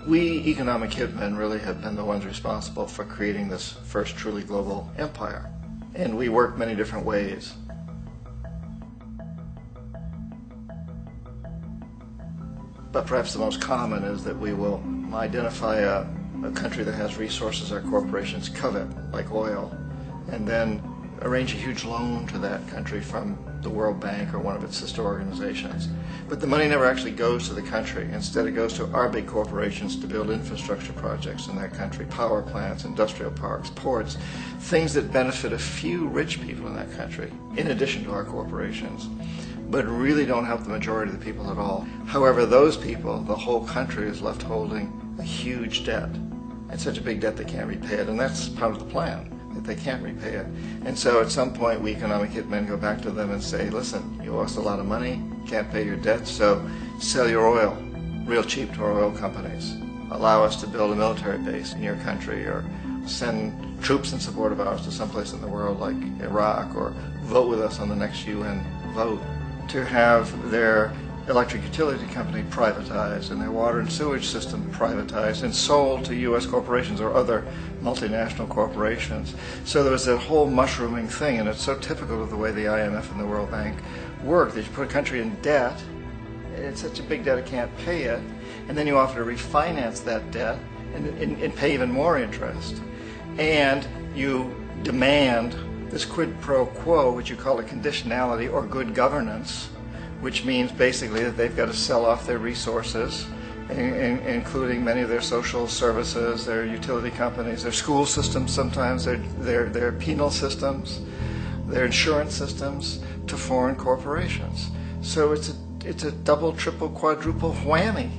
We economic hitmen really have been the ones responsible for creating this first truly global empire. And we work many different ways. But perhaps the most common is that we will identify a country that has resources our corporations covet, like oil, and then arrange a huge loan to that country from the World Bank or one of its sister organizations. But the money never actually goes to the country. Instead, it goes to our big corporations to build infrastructure projects in that country, power plants, industrial parks, ports, things that benefit a few rich people in that country, in addition to our corporations, but really don't help the majority of the people at all. However, those people, the whole country is left holding a huge debt, and such a big debt they can't repay it, and that's part of the plan, that they can't repay it. And so at some point we economic hitmen go back to them and say, listen, you owe us a lot of money, can't pay your debt, so sell your oil real cheap to our oil companies. Allow us to build a military base in your country, or send troops in support of ours to someplace in the world like Iraq, or vote with us on the next UN vote. To have their electric utility company privatized and their water and sewage system privatized and sold to U.S. corporations or other multinational corporations. So there was that whole mushrooming thing, and it's so typical of the way the IMF and the World Bank work, that you put a country in debt, it's such a big debt it can't pay it, and then you offer to refinance that debt and pay even more interest. And you demand this quid pro quo, which you call a conditionality or good governance, which means basically that they've got to sell off their resources, including many of their social services, their utility companies, their school systems sometimes, their penal systems, their insurance systems, to foreign corporations. So it's a double, triple, quadruple whammy.